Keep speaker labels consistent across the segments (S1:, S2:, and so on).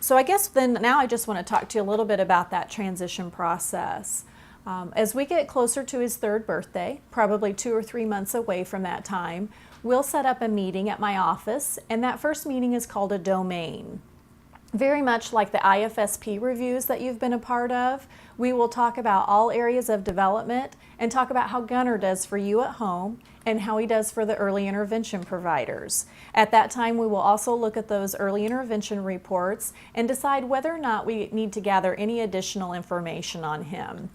S1: So I guess then now I just want to talk to you a little bit about that transition process. As we get closer to his third birthday, probably 2 or 3 months away from that time, we'll set up a meeting at my office, and that first meeting is called a domain. Very much like the IFSP reviews that you've been a part of, we will talk about all areas of development and talk about how Gunnar does for you at home and how he does for the early intervention providers. At that time, we will also look at those early intervention reports and decide whether or not we need to gather any additional information on him.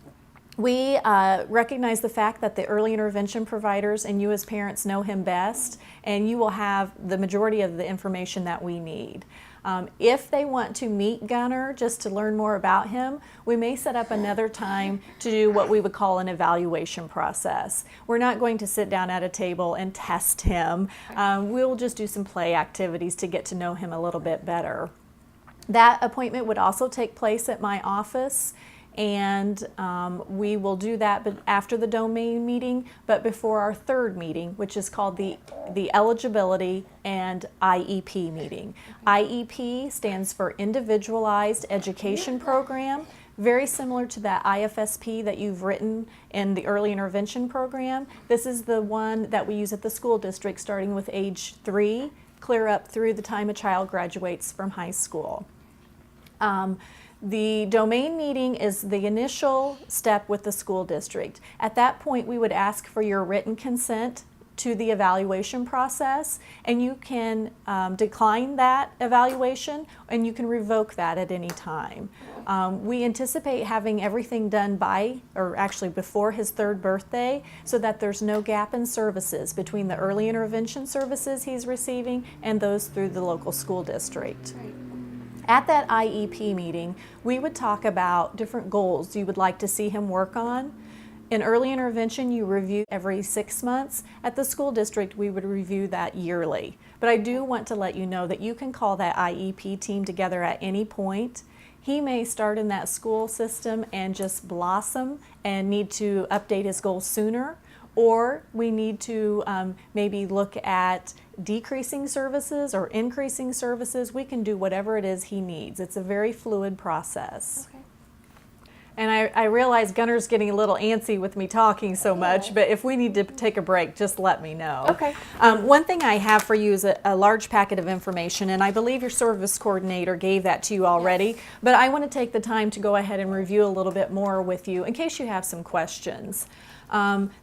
S1: We recognize the fact that the early intervention providers and you as parents know him best, and you will have the majority of the information that we need. If they want to meet Gunnar just to learn more about him, we may set up another time to do what we would call an evaluation process. We're not going to sit down at a table and test him. We'll just do some play activities to get to know him a little bit better. That appointment would also take place at my office, and we will do that but after the domain meeting, but before our third meeting, which is called the eligibility and IEP meeting. IEP stands for Individualized Education Program, very similar to that IFSP that you've written in the early intervention program. This is the one that we use at the school district starting with age 3, clear up through the time a child graduates from high school. The domain meeting is the initial step with the school district. At that point, we would ask for your written consent to the evaluation process, and you can decline that evaluation and you can revoke that at any time. We anticipate having everything done by, or actually before his third birthday, so that there's no gap in services between the early intervention services he's receiving and those through the local school district.
S2: Right.
S1: At that IEP meeting, we would talk about different goals you would like to see him work on. In early intervention, you review every 6 months. At the school district, we would review that yearly. But I do want to let you know that you can call that IEP team together at any point. He may start in that school system and just blossom and need to update his goals sooner, or we need to maybe look at decreasing services or increasing services. We can do whatever it is he needs. It's a very fluid process.
S2: Okay.
S1: And I realize Gunnar's getting a little antsy with me talking so much, but if we need to take a break, just let me know.
S2: Okay.
S1: One thing I have for you is a large packet of information, and I believe your service coordinator gave that to you already,
S2: Yes.
S1: but I want to take the time to go ahead and review a little bit more with you in case you have some questions.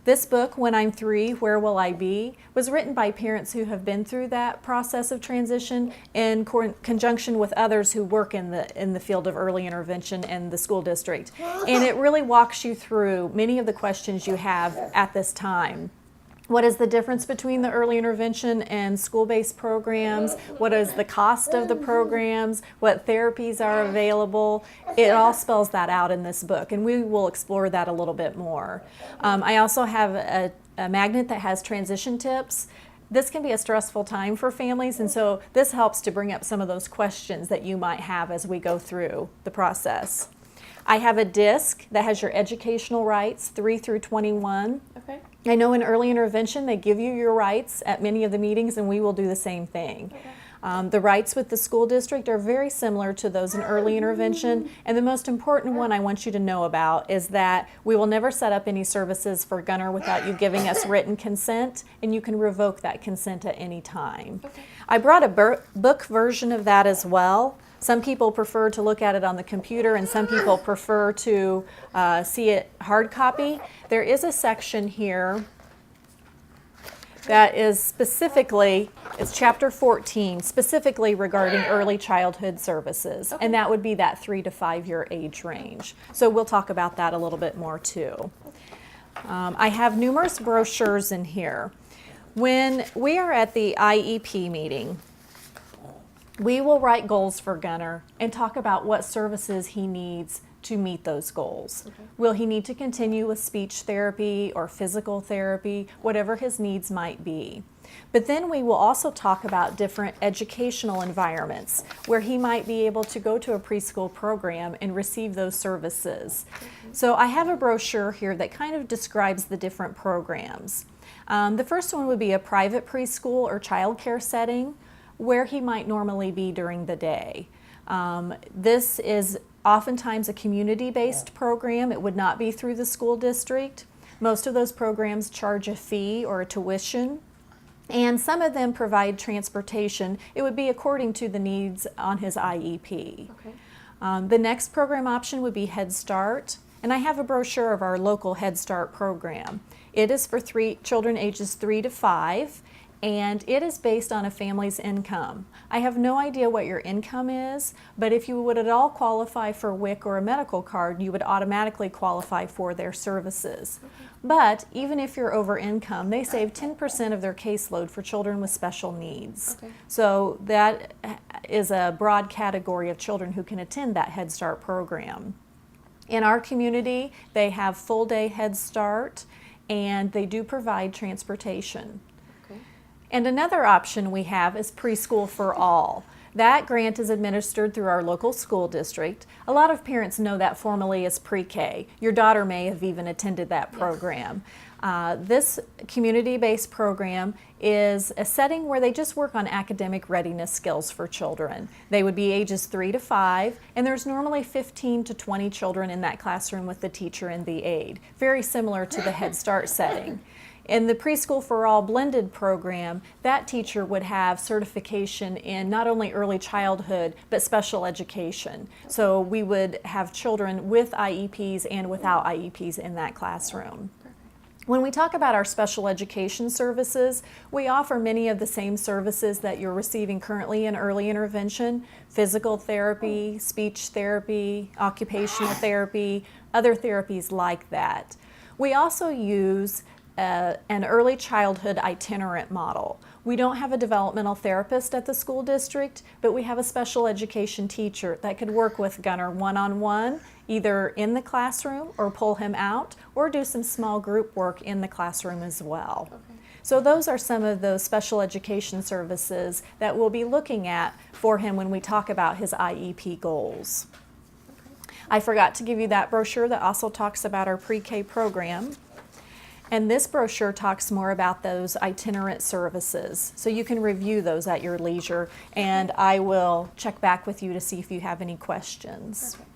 S1: This book, When I'm 3, Where Will I Be?, was written by parents who have been through that process of transition in conjunction with others who work in the field of early intervention in the school district. And it really walks you through many of the questions you have at this time. What is the difference between the early intervention and school-based programs? What is the cost of the programs? What therapies are available? It all spells that out in this book, and we will explore that a little bit more. I also have a magnet that has transition tips. This can be a stressful time for families, and so this helps to bring up some of those questions that you might have as we go through the process. I have a disc that has your educational rights, 3 through 21.
S2: Okay.
S1: I know in early intervention they give you your rights at many of the meetings, and we will do the same thing.
S2: Okay.
S1: The rights with the school district are very similar to those in early intervention, and the most important one I want you to know about is that we will never set up any services for Gunnar without you giving us written consent, and you can revoke that consent at any time.
S2: Okay.
S1: I brought a book version of that as well. Some people prefer to look at it on the computer, and some people prefer to see it hard copy. There is a section here that is specifically, it's chapter 14, specifically regarding early childhood services.
S2: Okay.
S1: And that would be that 3 to 5 year age range. So we'll talk about that a little bit more too. I have numerous brochures in here. When we are at the IEP meeting, we will write goals for Gunnar and talk about what services he needs to meet those goals.
S2: Okay.
S1: Will he need to continue with speech therapy or physical therapy, whatever his needs might be. But then we will also talk about different educational environments where he might be able to go to a preschool program and receive those services. So I have a brochure here that kind of describes the different programs. The first one would be a private preschool or child care setting where he might normally be during the day. This is oftentimes a community-based program. It would not be through the school district. Most of those programs charge a fee or a tuition, and some of them provide transportation. It would be according to the needs on his IEP.
S2: Okay.
S1: The next program option would be Head Start, and I have a brochure of our local Head Start program. It is for children ages 3 to 5, and it is based on a family's income. I have no idea what your income is, but if you would at all qualify for WIC or a medical card, you would automatically qualify for their services.
S2: Okay.
S1: But even if you're over income, they save 10% of their caseload for children with special needs.
S2: Okay.
S1: So that is a broad category of children who can attend that Head Start program. In our community, they have full-day Head Start, and they do provide transportation.
S2: Okay.
S1: And another option we have is Preschool for All. That grant is administered through our local school district. A lot of parents know that formally as pre-K. Your daughter may have even attended that program. This community-based program is a setting where they just work on academic readiness skills for children. They would be ages 3 to 5, and there's normally 15 to 20 children in that classroom with the teacher and the aide, very similar to the Head Start setting. In the Preschool for All blended program, that teacher would have certification in not only early childhood, but special education. So we would have children with IEPs and without IEPs in that classroom. When we talk about our special education services, we offer many of the same services that you're receiving currently in early intervention: physical therapy, speech therapy, occupational therapy, other therapies like that. We also use an early childhood itinerant model. We don't have a developmental therapist at the school district, but we have a special education teacher that could work with Gunnar one-on-one, either in the classroom or pull him out, or do some small group work in the classroom as well.
S2: Okay.
S1: So those are some of those special education services that we'll be looking at for him when we talk about his IEP goals.
S2: Okay.
S1: I forgot to give you that brochure that also talks about our pre-K program. And this brochure talks more about those itinerant services. So you can review those at your leisure, and I will check back with you to see if you have any questions.
S2: Perfect.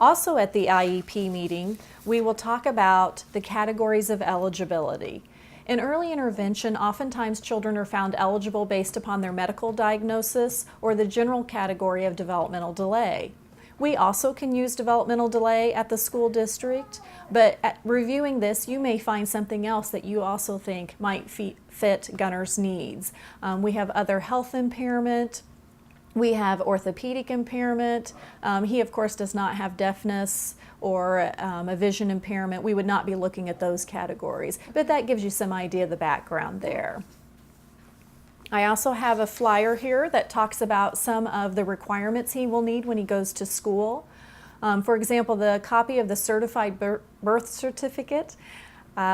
S1: Also at the IEP meeting, we will talk about the categories of eligibility. In early intervention, oftentimes children are found eligible based upon their medical diagnosis or the general category of developmental delay. We also can use developmental delay at the school district, but at reviewing this, you may find something else that you also think might fit Gunnar's needs. We have other health impairment. We have orthopedic impairment. He, of course, does not have deafness or a vision impairment. We would not be looking at those categories, but that gives you some idea of the background there. I also have a flyer here that talks about some of the requirements he will need when he goes to school. For example, the copy of the certified birth certificate.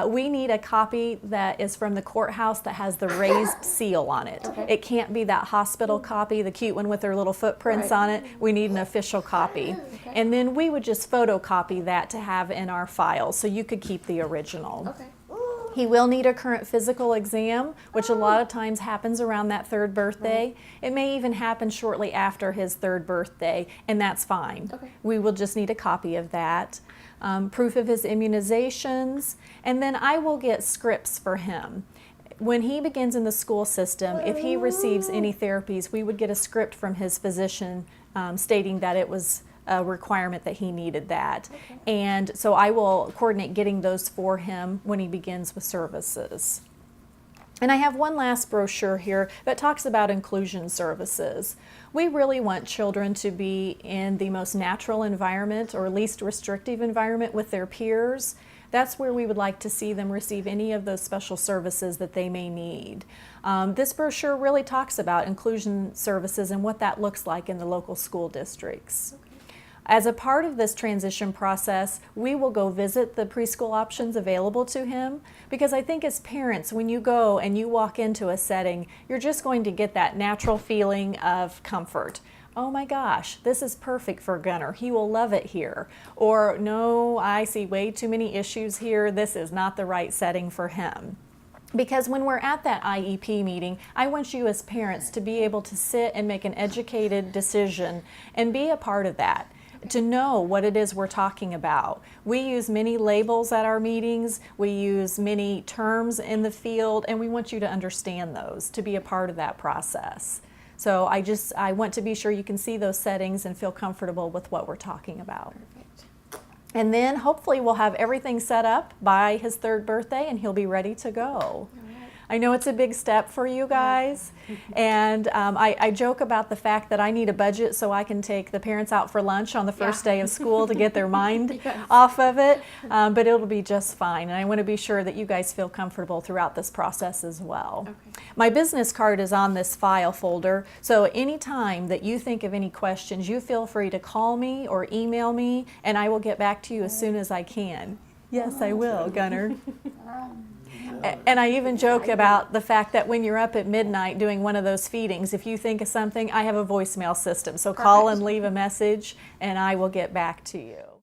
S1: We need a copy that is from the courthouse that has the raised seal on it.
S2: Okay.
S1: It can't be that hospital copy, the cute one with their little footprints
S2: Right.
S1: on it. We need an official copy.
S2: Okay.
S1: And then we would just photocopy that to have in our file, so you could keep the original.
S2: Okay.
S1: He will need a current physical exam, which a lot of times happens around that 3rd birthday.
S2: Right.
S1: It may even happen shortly after his 3rd birthday, and that's fine.
S2: Okay.
S1: We will just need a copy of that, proof of his immunizations, and then I will get scripts for him. When he begins in the school system, if he receives any therapies, we would get a script from his physician stating that it was a requirement that he needed that.
S2: Okay.
S1: And so I will coordinate getting those for him when he begins with services. And I have one last brochure here that talks about inclusion services. We really want children to be in the most natural environment or least restrictive environment with their peers. That's where we would like to see them receive any of those special services that they may need. This brochure really talks about inclusion services and what that looks like in the local school districts. As a part of this transition process, we will go visit the preschool options available to him, because I think as parents, when you go and you walk into a setting, you're just going to get that natural feeling of comfort. Oh my gosh, this is perfect for Gunnar. He will love it here. Or no, I see way too many issues here. This is not the right setting for him. Because when we're at that IEP meeting, I want you as parents to be able to sit and make an educated decision and be a part of that, to know what it is we're talking about. We use many labels at our meetings, we use many terms in the field, and we want you to understand those, to be a part of that process. So I want to be sure you can see those settings and feel comfortable with what we're talking about.
S2: Perfect.
S1: And then hopefully we'll have everything set up by his 3rd birthday and he'll be ready to go.
S2: All right.
S1: I know it's a big step for you guys, and I joke about the fact that I need a budget so I can take the parents out for lunch on the first day of school to get their mind
S2: Yes.
S1: off of it, but it'll be just fine. And I want to be sure that you guys feel comfortable throughout this process as well.
S2: Okay.
S1: My business card is on this file folder, so anytime that you think of any questions, you feel free to call me or email me, and I will get back to you as soon as I can. Yes, I will, Gunnar. And I even joke about the fact that when you're up at midnight doing one of those feedings, if you think of something, I have a voicemail system. So call and leave a message, and I will get back to you.